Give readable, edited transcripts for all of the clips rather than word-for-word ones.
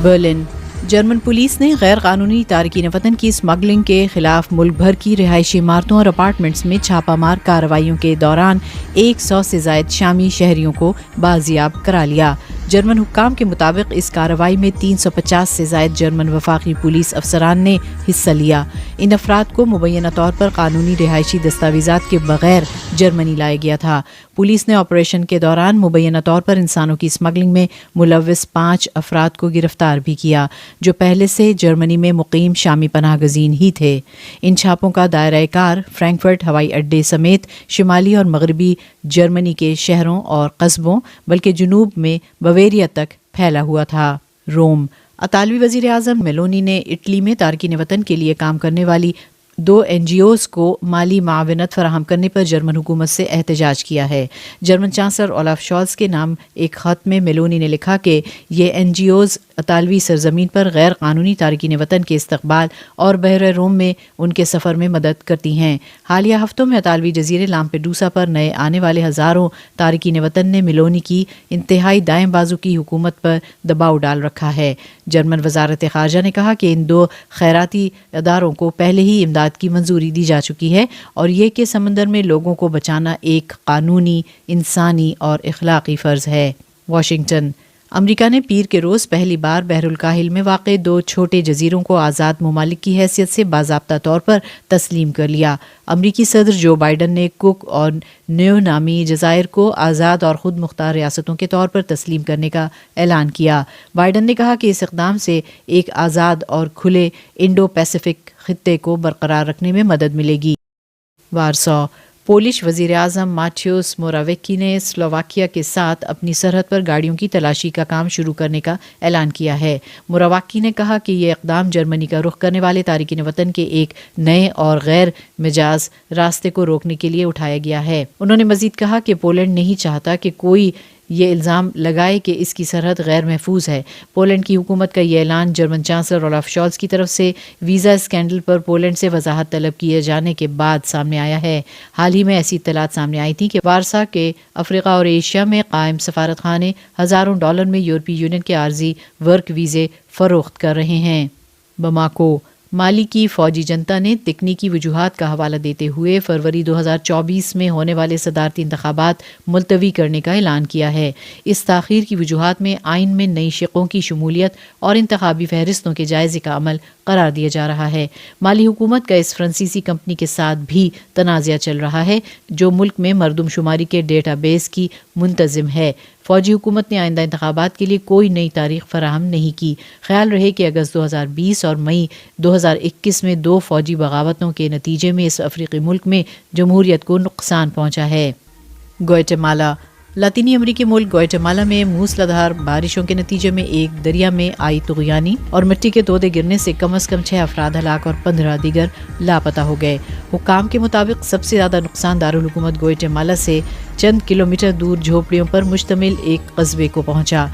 Berlin German police نے غیر قانونی تارکین وطن کی اسمگلنگ کے خلاف ملک بھر کی رہائشی عمارتوں اور اپارٹمنٹس میں چھاپہ مار کارروائیوں کے دوران 100 سے زائد شامی شہریوں کو بازیاب کرا لیا۔ جرمن حکام کے مطابق اس کارروائی میں 350 سے زائد جرمن وفاقی پولیس افسران نے حصہ لیا۔ ان افراد کو مبینہ طور پر قانونی رہائشی دستاویزات کے بغیر جرمنی لایا گیا تھا۔ پولیس نے آپریشن کے دوران مبینہ طور پر انسانوں کی اسمگلنگ میں ملوث 5 افراد کو گرفتار بھی کیا، جو پہلے سے جرمنی میں مقیم شامی پناہ گزین ہی تھے۔ ان چھاپوں کا دائرہ کار فرینکفرٹ ہوائی اڈے سمیت شمالی اور مغربی جرمنی کے شہروں اور قصبوں بلکہ جنوب میں بویریا تک پھیلا ہوا تھا۔ روم اطالوی وزیر اعظم میلونی نے اٹلی میں تارکین وطن کے لیے کام کرنے والی 2 NGOs کو مالی معاونت فراہم کرنے پر جرمن حکومت سے احتجاج کیا ہے۔ جرمن چانسلر اولاف شالز کے نام ایک خط میں میلونی نے لکھا کہ یہ NGOs اطالوی سرزمین پر غیر قانونی تارکین وطن کے استقبال اور بحر روم میں ان کے سفر میں مدد کرتی ہیں۔ حالیہ ہفتوں میں اطالوی جزیرے لامپیڈوسا پر نئے آنے والے ہزاروں تارکین وطن نے میلونی کی انتہائی دائیں بازو کی حکومت پر دباؤ ڈال رکھا ہے۔ جرمن وزارت خارجہ نے کہا کہ ان 2 خیراتی اداروں کو پہلے ہی امداد کی منظوری دی جا چکی ہے اور یہ کہ سمندر میں لوگوں کو بچانا ایک قانونی، انسانی اور اخلاقی فرض ہے۔ واشنگٹن امریکہ نے پیر کے روز پہلی بار بحر الکاہل میں واقع 2 چھوٹے جزیروں کو آزاد ممالک کی حیثیت سے باضابطہ طور پر تسلیم کر لیا۔ امریکی صدر جو بائیڈن نے کک اور نیو نامی جزائر کو آزاد اور خود مختار ریاستوں کے طور پر تسلیم کرنے کا اعلان کیا۔ بائیڈن نے کہا کہ اس اقدام سے ایک آزاد اور کھلے انڈو پیسفک خطے کو برقرار رکھنے میں مدد ملے گی۔ وارسا پولش وزیر اعظم ماتیوس موراویکی نے سلوواکیہ کے ساتھ اپنی سرحد پر گاڑیوں کی تلاشی کا کام شروع کرنے کا اعلان کیا ہے۔ موراویکی نے کہا کہ یہ اقدام جرمنی کا رخ کرنے والے تارکین وطن کے ایک نئے اور غیر مجاز راستے کو روکنے کے لیے اٹھایا گیا ہے۔ انہوں نے مزید کہا کہ پولینڈ نہیں چاہتا کہ کوئی یہ الزام لگائے کہ اس کی سرحد غیر محفوظ ہے۔ پولینڈ کی حکومت کا یہ اعلان جرمن چانسلر اولاف شالز کی طرف سے ویزا اسکینڈل پر پولینڈ سے وضاحت طلب کیے جانے کے بعد سامنے آیا ہے۔ حال ہی میں ایسی اطلاعات سامنے آئی تھیں کہ وارسا کے افریقہ اور ایشیا میں قائم سفارت خانے ہزاروں ڈالر میں یورپی یونین کے عارضی ورک ویزے فروخت کر رہے ہیں۔ بماکو مالی کی فوجی جنتا نے تکنیکی وجوہات کا حوالہ دیتے ہوئے فروری 2024 میں ہونے والے صدارتی انتخابات ملتوی کرنے کا اعلان کیا ہے۔ اس تاخیر کی وجوہات میں آئین میں نئی شقوں کی شمولیت اور انتخابی فہرستوں کے جائزے کا عمل قرار دیا جا رہا ہے۔ مالی حکومت کا اس فرانسیسی کمپنی کے ساتھ بھی تنازعہ چل رہا ہے جو ملک میں مردم شماری کے ڈیٹا بیس کی منتظم ہے۔ فوجی حکومت نے آئندہ انتخابات کے لیے کوئی نئی تاریخ فراہم نہیں کی۔ خیال رہے کہ اگست 2020 اور مئی 2021 میں 2 فوجی بغاوتوں کے نتیجے میں اس افریقی ملک میں جمہوریت کو نقصان پہنچا ہے۔ گوئٹمالا لاطینی امریکی ملک گوئٹمالا میں موسلادھار بارشوں کے نتیجے میں ایک دریا میں آئی طغیانی اور مٹی کے تودے گرنے سے کم از کم 6 افراد ہلاک اور 15 دیگر لاپتہ ہو گئے۔ حکام کے مطابق سب سے زیادہ نقصان دارالحکومت گوئٹمالا سے چند کلومیٹر دور جھونپڑیوں پر مشتمل ایک قصبے کو پہنچا۔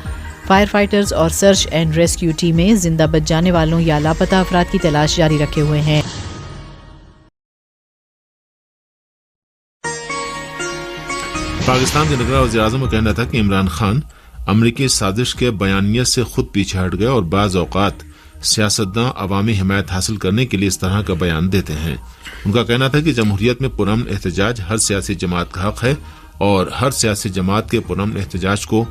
فائر فائٹرز اور سرچ اینڈ ریسکیو ٹیمیں زندہ بچ جانے والوں یا لاپتہ افراد کی تلاش جاری رکھے ہوئے ہیں۔ پاکستان کے نگراں وزیر اعظم کا کہنا تھا کہ عمران خان امریکی سازش کے بیانیت سے خود پیچھے ہٹ گئے اور بعض اوقات سیاستداں عوامی حمایت حاصل کرنے کے لیے اس طرح کا بیان دیتے ہیں۔ ان کا کہنا تھا کہ جمہوریت میں پرامن احتجاج ہر سیاسی جماعت کا حق ہے اور ہر سیاسی جماعت کے پرامن احتجاج کو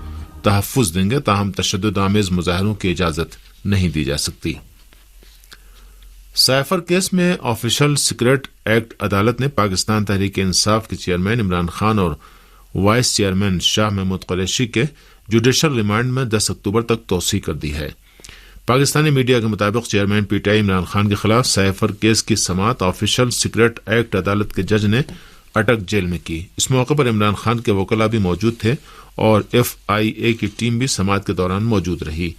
تحفظ دیں گے، تاہم تشدد آمیز مظاہروں کی اجازت نہیں دی جا سکتی۔ سائفر کیس میں آفیشل سیکرٹ ایکٹ عدالت نے پاکستان تحریک انصاف کے چیئرمین عمران خان اور وائس چیئرمین شاہ محمود قریشی کے جوڈیشل ریمانڈ میں 10 اکتوبر تک توسیع کر دی ہے۔ پاکستانی میڈیا کے مطابق chairman P T I Imran Khan کے خلاف سائفر کیس کی سماعت آفیشل سیکرٹ ایکٹ عدالت کے جج نے اٹک جیل میں کی۔ اس موقع پر عمران خان کے وکلاء بھی موجود تھے اور FIA کی ٹیم بھی سماعت کے دوران موجود رہی۔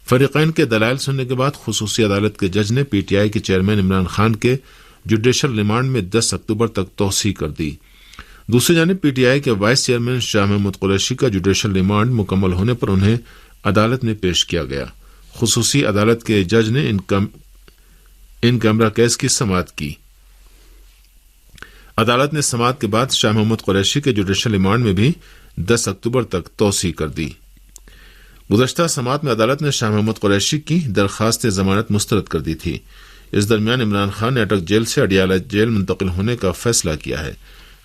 فریقین کے دلائل سننے کے بعد خصوصی عدالت کے جج نے پی ٹی آئی کے چیئرمین عمران خان کے جوڈیشل ریمانڈ میں 10 اکتوبر تک توسیع کر دی۔ دوسری جانب پی ٹی آئی کے وائس چیئرمین شاہ محمود قریشی کا جوڈیشل ریمانڈ مکمل ہونے پر انہیں عدالت میں پیش کیا گیا۔ خصوصی عدالت کے جج نے ان کیمرہ کیس کی سماعت کی۔ عدالت نے سماعت کے بعد شاہ محمود قریشی کے جوڈیشل ریمانڈ میں بھی 10 اکتوبر تک توسیع کر دی۔ گزشتہ سماعت میں عدالت نے شاہ محمود قریشی کی درخواست ضمانت مسترد کر دی تھی۔ اس درمیان عمران خان نے اٹک جیل سے اڈیالہ جیل منتقل ہونے کا فیصلہ کیا ہے۔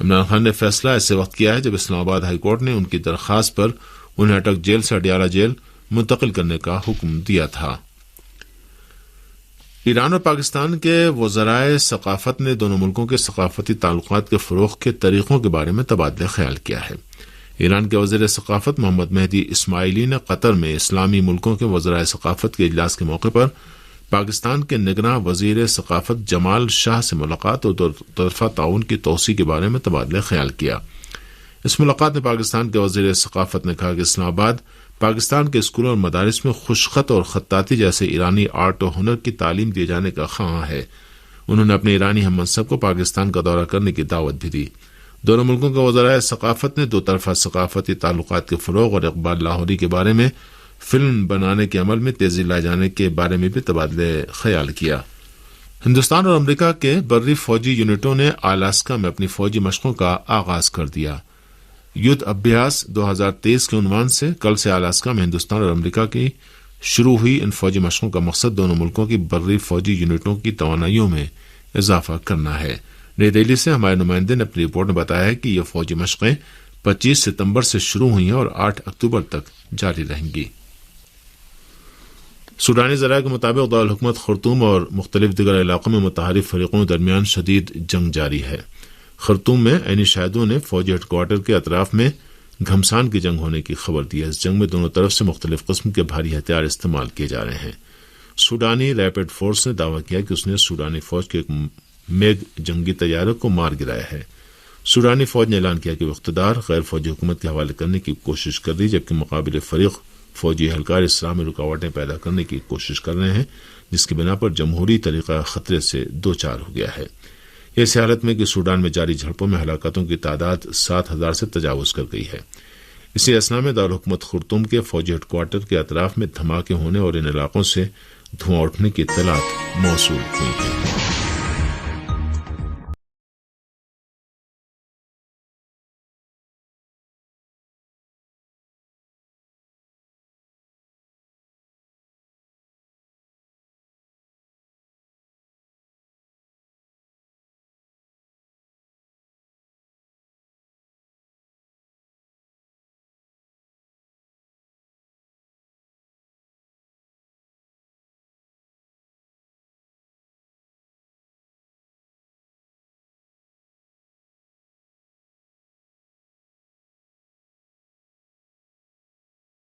عمران خان نے فیصلہ ایسے وقت کیا ہے جب اسلام آباد ہائی کورٹ نے ان کی درخواست پر انہیں اٹک جیل سے اڈیالہ جیل منتقل کرنے کا حکم دیا تھا۔ ایران اور پاکستان کے وزرائے ثقافت نے دونوں ملکوں کے ثقافتی تعلقات کے فروغ کے طریقوں کے بارے میں تبادلہ خیال کیا ہے۔ ایران کے وزیر ثقافت محمد مہدی اسماعیلی نے قطر میں اسلامی ملکوں کے وزرائے ثقافت کے اجلاس کے موقع پر پاکستان کے نگراں وزیر ثقافت جمال شاہ سے ملاقات اور دو طرفہ تعاون کی توسیع کے بارے میں تبادلہ خیال کیا۔ اس ملاقات میں پاکستان کے وزیر ثقافت نے کہا کہ اسلام آباد پاکستان کے اسکولوں اور مدارس میں خوشخط اور خطاطی جیسے ایرانی آرٹ و ہنر کی تعلیم دیے جانے کا خواہاں ہے۔ انہوں نے اپنے ایرانی ہم منصب کو پاکستان کا دورہ کرنے کی دعوت بھی دی۔ دونوں ملکوں کے وزرائے ثقافت نے دو طرفہ ثقافتی تعلقات کے فروغ اور اقبال لاہوری کے بارے میں فلم بنانے کے عمل میں تیزی لائے جانے کے بارے میں بھی تبادلہ خیال کیا۔ ہندوستان اور امریکہ کے بری فوجی یونٹوں نے الاسکا میں اپنی فوجی مشقوں کا آغاز کر دیا۔ یدھ ابھیاس 2023 کے عنوان سے کل سے الاسکا میں ہندوستان اور امریکہ کی شروع ہوئی ان فوجی مشقوں کا مقصد دونوں ملکوں کی بری فوجی یونٹوں کی توانائیوں میں اضافہ کرنا ہے۔ نئی دہلی سے ہمارے نمائندے نے اپنی رپورٹ میں بتایا ہے کہ یہ فوجی مشقیں 25 ستمبر سے شروع ہوئی ہیں اور 8 اکتوبر تک جاری رہیں گی۔ سوڈانی ذرائع کے مطابق دارالحکومت خرطوم اور مختلف دیگر علاقوں میں متحارب فریقوں کے درمیان شدید جنگ جاری ہے۔ خرطوم میں عینی شاہدوں نے فوجی ہیڈ کوارٹر کے اطراف میں گھمسان کی جنگ ہونے کی خبر دی ہے۔ اس جنگ میں دونوں طرف سے مختلف قسم کے بھاری ہتھیار استعمال کیے جا رہے ہیں۔ سوڈانی ریپڈ فورس نے دعویٰ کیا کہ اس نے سوڈانی فوج کے ایک میگ جنگی طیارے کو مار گرایا ہے۔ سوڈانی فوج نے اعلان کیا کہ وہ اقتدار غیر فوجی حکومت کے حوالے کرنے کی کوشش کر رہی، جبکہ مقابل فریق فوجی اہلکار اس راہ میں رکاوٹیں پیدا کرنے کی کوشش کر رہے ہیں، جس کی بنا پر جمہوری طریقہ خطرے سے دوچار ہو گیا ہے۔ اس حالت میں کہ سوڈان میں جاری جھڑپوں میں ہلاکتوں کی تعداد 7,000 سے تجاوز کر گئی ہے۔ اسی اثنا میں دارالحکومت خرطوم کے فوجی ہیڈ کوارٹر کے اطراف میں دھماکے ہونے اور ان علاقوں سے دھواں اٹھنے کی اطلاعات موصول ہوئی ہیں۔